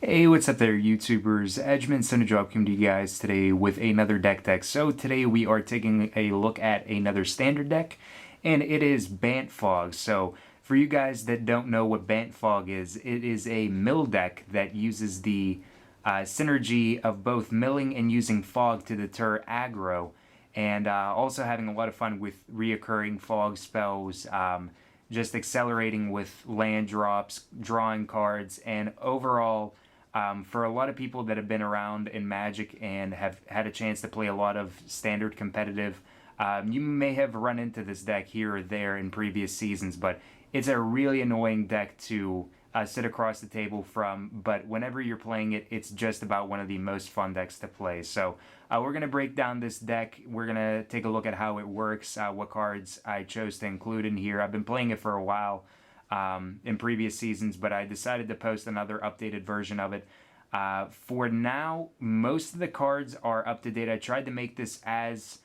Hey, what's up there, YouTubers? Judgement Drop coming to you guys today with another deck tech. So today we are taking a look at another standard deck, and it is Bant Fog. So for you guys that don't know what Bant Fog is, it is a mill deck that uses the synergy of both milling and using fog to deter aggro, and also having a lot of fun with reoccurring fog spells, just accelerating with land drops, drawing cards, and overall for a lot of people that have been around in Magic and have had a chance to play a lot of standard competitive, you may have run into this deck here or there in previous seasons, but it's a really annoying deck to sit across the table from, but whenever you're playing it, it's just about one of the most fun decks to play. So we're going to break down this deck. We're going to take a look at how it works, what cards I chose to include in here. I've been playing it for a while. In previous seasons, but I decided to post another updated version of it. For now, most of the cards are up to date. I tried to make this as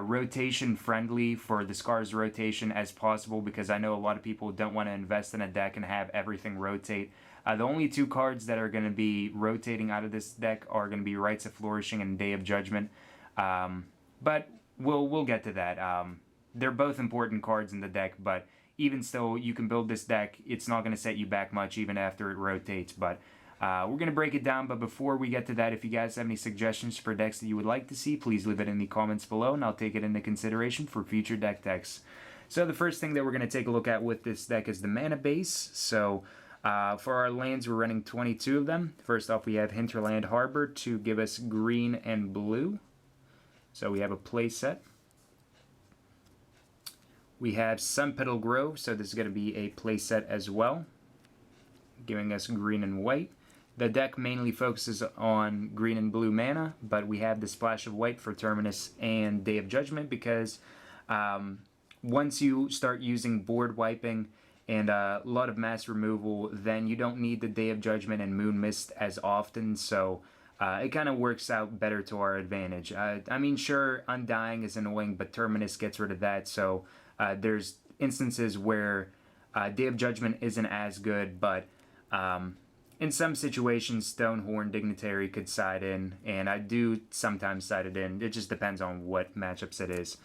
rotation friendly for the Scars rotation as possible because I know a lot of people don't want to invest in a deck and have everything rotate. The only two cards that are going to be rotating out of this deck are going to be Rites of Flourishing and Day of Judgement, but we'll get to that. They're both important cards in the deck, but even still, you can build this deck. It's not going to set you back much even after it rotates, but we're going to break it down. But before we get to that, if you guys have any suggestions for decks that you would like to see, please leave it in the comments below, and I'll take it into consideration for future deck techs. So the first thing that we're going to take a look at with this deck is the mana base. So for our lands, we're running 22 of them. First off, we have Hinterland Harbor to give us green and blue. So we have a play set. We have Sunpetal Grove, so this is going to be a playset as well, giving us green and white. The deck mainly focuses on green and blue mana, but we have the splash of white for Terminus and Day of Judgement because once you start using board wiping and a lot of mass removal, then you don't need the Day of Judgement and Moonmist as often, so it kind of works out better to our advantage. I mean, sure, Undying is annoying, but Terminus gets rid of that, so there's instances where Day of Judgement isn't as good, but in some situations, Stonehorn Dignitary could side in, and I do sometimes side it in. It just depends on what matchups it is.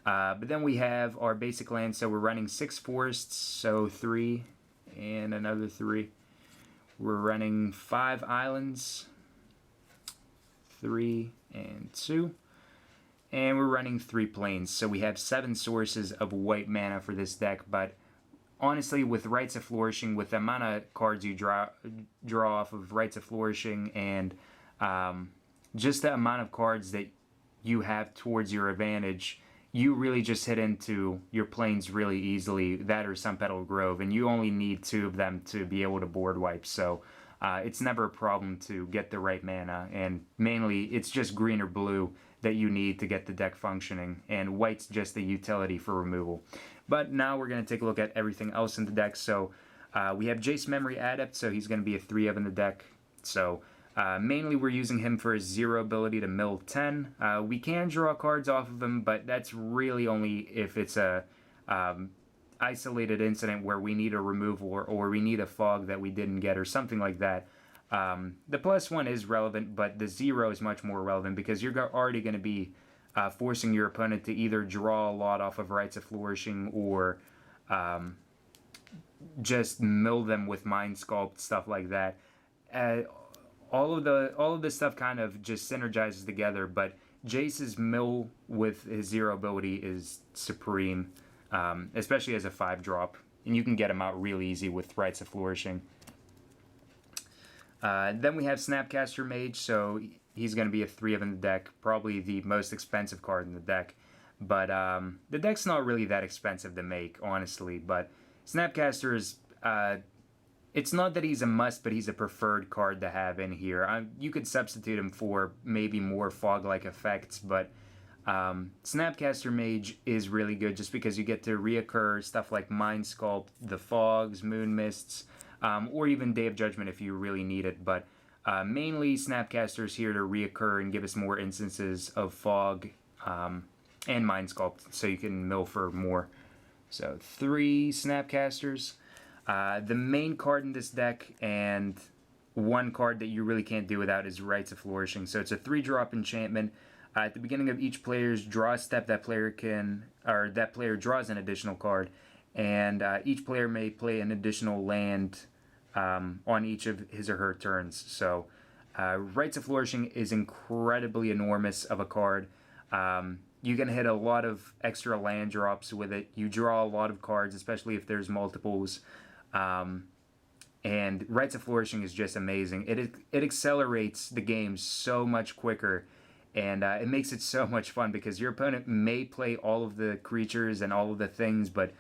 But then we have our basic land, so we're running 6 forests, so 3 and another 3. We're running 5 islands, 3 and 2. And we're running 3 plains, so we have 7 sources of white mana for this deck, but honestly, with Rites of Flourishing, with the amount of cards you draw off of Rites of Flourishing and just the amount of cards that you have towards your advantage, you really just hit into your plains really easily, that or Sunpetal Grove, and you only need 2 of them to be able to board wipe, so it's never a problem to get the right mana, and mainly it's just green or blue that you need to get the deck functioning, and white's just the utility for removal. But now we're going to take a look at everything else in the deck. So we have Jace Memory Adept, so he's going to be a 3 of in the deck. So mainly we're using him for his 0 ability to mill 10. We can draw cards off of him, but that's really only if it's a isolated incident where we need a removal or we need a fog that we didn't get or something like that. The +1 is relevant, but the 0 is much more relevant because you're already going to be forcing your opponent to either draw a lot off of Rites of Flourishing or just mill them with Mind Sculpt, stuff like that. All of this stuff kind of just synergizes together, but Jace's mill with his 0 ability is supreme, especially as a 5-drop, and you can get him out real easy with Rites of Flourishing. Then we have Snapcaster Mage, so he's going to be a 3 of in the deck, probably the most expensive card in the deck. But the deck's not really that expensive to make, honestly. But Snapcaster is, it's not that he's a must, but he's a preferred card to have in here. You could substitute him for maybe more fog-like effects, but Snapcaster Mage is really good just because you get to reoccur stuff like Mind Sculpt, the Fogs, Moonmists, or even Day of Judgement if you really need it, but mainly Snapcaster is here to reoccur and give us more instances of Fog and Mind Sculpt, so you can mill for more. So 3 Snapcasters. The main card in this deck, and one card that you really can't do without is Rites of Flourishing. So it's a 3-drop enchantment. At the beginning of each player's draw step, that player draws an additional card, and each player may play an additional land on each of his or her turns. So Rites of Flourishing is incredibly enormous of a card. You can hit a lot of extra land drops with it. You draw a lot of cards, especially if there's multiples. And Rites of Flourishing is just amazing. It accelerates the game so much quicker, and it makes it so much fun because your opponent may play all of the creatures and all of the things, but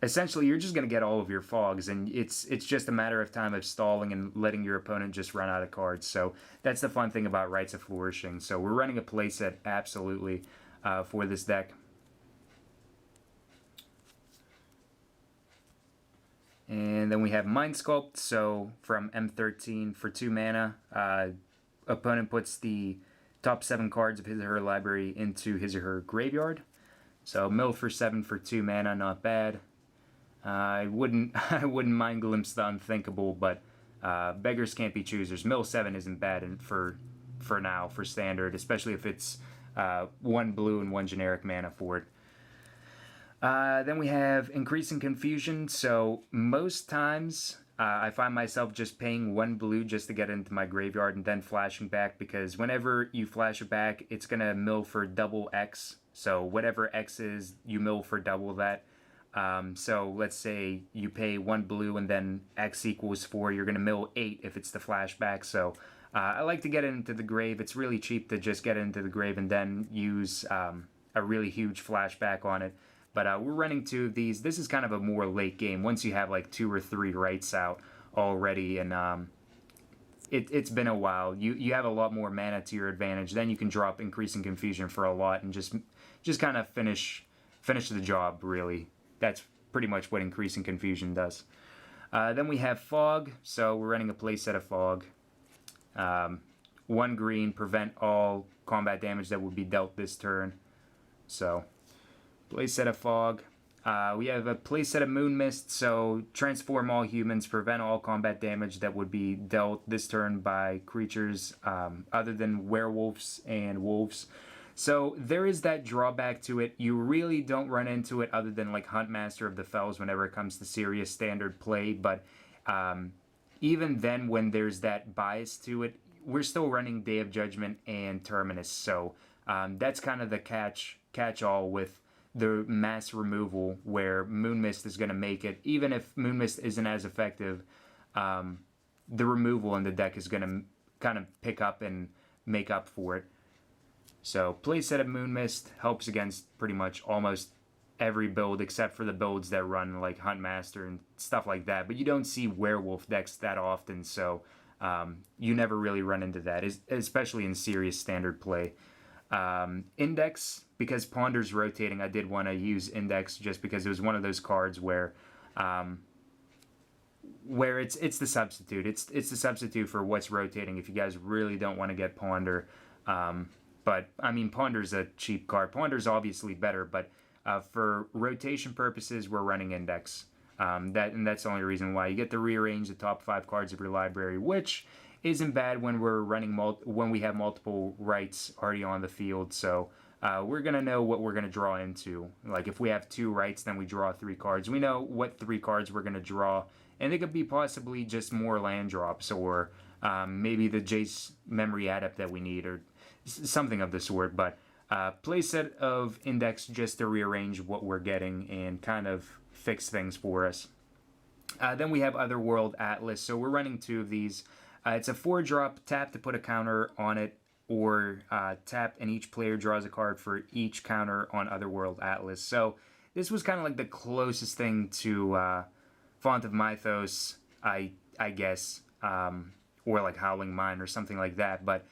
essentially you're just going to get all of your fogs, and it's just a matter of time of stalling and letting your opponent just run out of cards. So that's the fun thing about Rites of Flourishing. So we're running a playset absolutely for this deck. And then we have Mind Sculpt. So from M13 for 2 mana, opponent puts the top 7 cards of his or her library into his or her graveyard. So mill for 7 for 2 mana, not bad. I wouldn't mind Glimpse the Unthinkable, but beggars can't be choosers. Mill 7 isn't bad for now for standard, especially if it's 1 blue and 1 generic mana for it. Then we have Increasing Confusion. So most times I find myself just paying 1 blue just to get into my graveyard and then flashing back, because whenever you flash it back, it's going to mill for double X. So whatever X is, you mill for double that. So let's say you pay 1 blue and then X equals 4. You're going to mill 8 if it's the flashback. So I like to get it into the grave. It's really cheap to just get it into the grave and then use a really huge flashback on it. But we're running 2 of these. This is kind of a more late game. Once you have like 2 or 3 rights out already, and it's been a while. You have a lot more mana to your advantage. Then you can drop Increasing Confusion for a lot and just kind of finish the job, really. That's pretty much what Increasing Confusion does. Then we have Fog. So we're running a playset of Fog. 1 green, prevent all combat damage that would be dealt this turn. So playset of Fog. We have a playset of Moonmist, so transform all humans, prevent all combat damage that would be dealt this turn by creatures other than werewolves and wolves. So there is that drawback to it. You really don't run into it other than like Huntmaster of the Fells whenever it comes to serious standard play, but even then when there's that bias to it, we're still running Day of Judgement and Terminus, so that's kind of the catch-all with the mass removal, where Moonmist is going to make it. Even if Moonmist isn't as effective, the removal in the deck is going to kind of pick up and make up for it. So playset of Moonmist helps against pretty much almost every build except for the builds that run like Huntmaster and stuff like that. But you don't see werewolf decks that often, so you never really run into that, especially in serious standard play. Index, because Ponder's rotating, I did want to use Index just because it was one of those cards where it's the substitute. It's the substitute for what's rotating if you guys really don't want to get Ponder. But I mean, Ponder's a cheap card. Ponder's obviously better, but for rotation purposes, we're running Index. That's the only reason why. You get to rearrange the top 5 cards of your library, which isn't bad when we're running when we have multiple rights already on the field. So we're gonna know what we're gonna draw into. Like if we have 2 rights, then we draw 3 cards. We know what 3 cards we're gonna draw, and it could be possibly just more land drops, or maybe the Jace memory adept that we need, or something of the sort. But playset of Index just to rearrange what we're getting and kind of fix things for us. Then we have Otherworld Atlas. So we're running 2 of these. It's a 4-drop, tap to put a counter on it, or tap and each player draws a card for each counter on Otherworld Atlas. So this was kind of like the closest thing to Font of Mythos, I guess, or like Howling Mine or something like that. But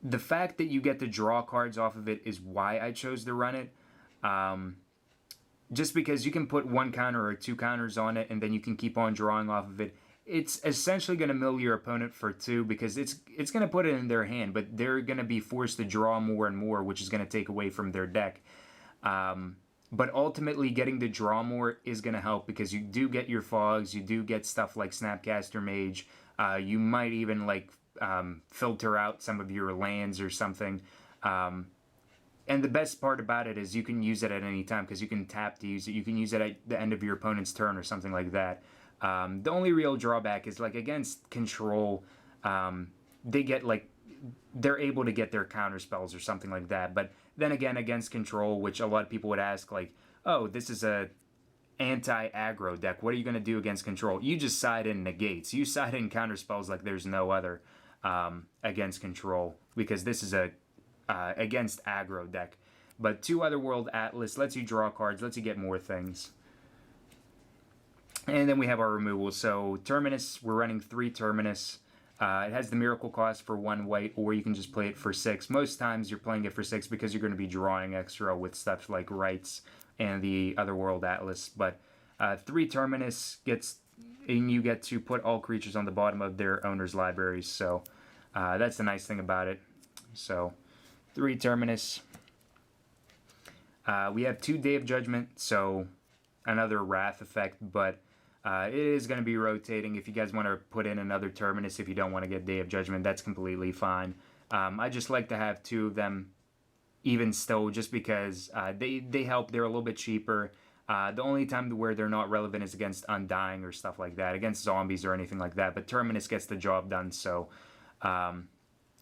the fact that you get to draw cards off of it is why I chose to run it. Just because you can put 1 counter or 2 counters on it, and then you can keep on drawing off of it. It's essentially going to mill your opponent for 2 because it's going to put it in their hand, but they're going to be forced to draw more and more, which is going to take away from their deck. But ultimately, getting to draw more is going to help because you do get your fogs, you do get stuff like Snapcaster Mage. You might even like filter out some of your lands or something. And the best part about it is you can use it at any time because you can tap to use it. You can use it at the end of your opponent's turn or something like that. The only real drawback is like against control, they get like they're able to get their counter spells or something like that. But then again, against control, which a lot of people would ask, like, oh, this is a anti-aggro deck. What are you going to do against control? You just side in negates. You side in counter spells like there's no other against control because this is a against aggro deck. But 2 Otherworld Atlas lets you draw cards, lets you get more things. And then we have our removals. So Terminus, we're running 3 Terminus. It has the miracle cost for 1 white, or you can just play it for 6. Most times you're playing it for 6 because you're going to be drawing extra with stuff like Rites and the Otherworld Atlas. But 3 Terminus gets, and you get to put all creatures on the bottom of their owner's libraries. So that's the nice thing about it. So 3 Terminus. We have 2 Day of Judgement, so another Wrath effect, but it is going to be rotating. If you guys want to put in another Terminus, if you don't want to get Day of Judgment, that's completely fine. I just like to have 2 of them even still, just because they help. They're a little bit cheaper. The only time where they're not relevant is against Undying or stuff like that, against zombies or anything like that, but Terminus gets the job done, so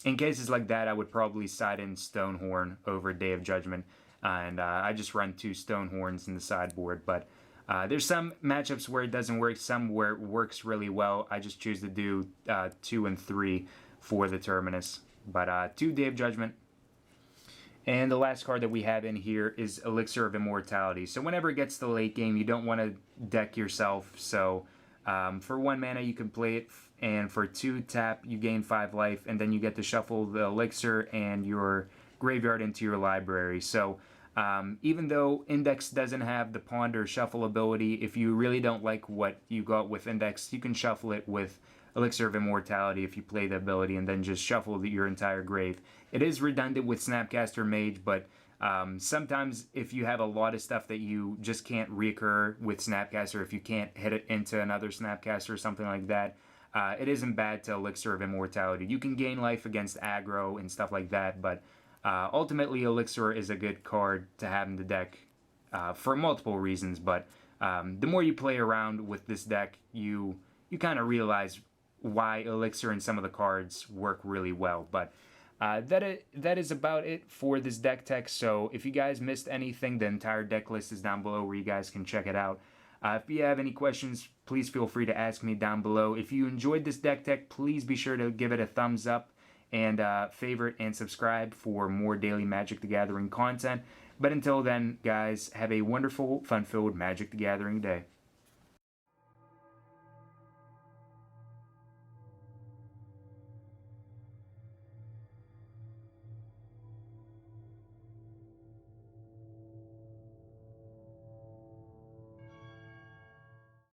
in cases like that, I would probably side in Stonehorn over Day of Judgment, and I just run 2 Stonehorns in the sideboard, but there's some matchups where it doesn't work, some where it works really well. I just choose to do 2 and 3 for the Terminus, but 2 Day of Judgment. And the last card that we have in here is Elixir of Immortality. So whenever it gets to the late game, you don't want to deck yourself, so for 1 mana, you can play it, and for 2 tap, you gain 5 life, and then you get to shuffle the elixir and your graveyard into your library. So even though Index doesn't have the Ponder shuffle ability, if you really don't like what you got with Index, you can shuffle it with Elixir of Immortality if you play the ability, and then just shuffle your entire grave. It is redundant with Snapcaster Mage, but sometimes if you have a lot of stuff that you just can't reoccur with Snapcaster, if you can't hit it into another Snapcaster or something like that, it isn't bad to Elixir of Immortality. You can gain life against aggro and stuff like that, but ultimately Elixir is a good card to have in the deck for multiple reasons, but the more you play around with this deck, you kind of realize why Elixir and some of the cards work really well. But that is about it for this deck tech. So if you guys missed anything, the entire deck list is down below where you guys can check it out. If you have any questions, please feel free to ask me down below. If you enjoyed this deck tech, please be sure to give it a thumbs up and favorite and subscribe for more daily Magic the Gathering content. But until then, guys, have a wonderful, fun-filled Magic the Gathering day.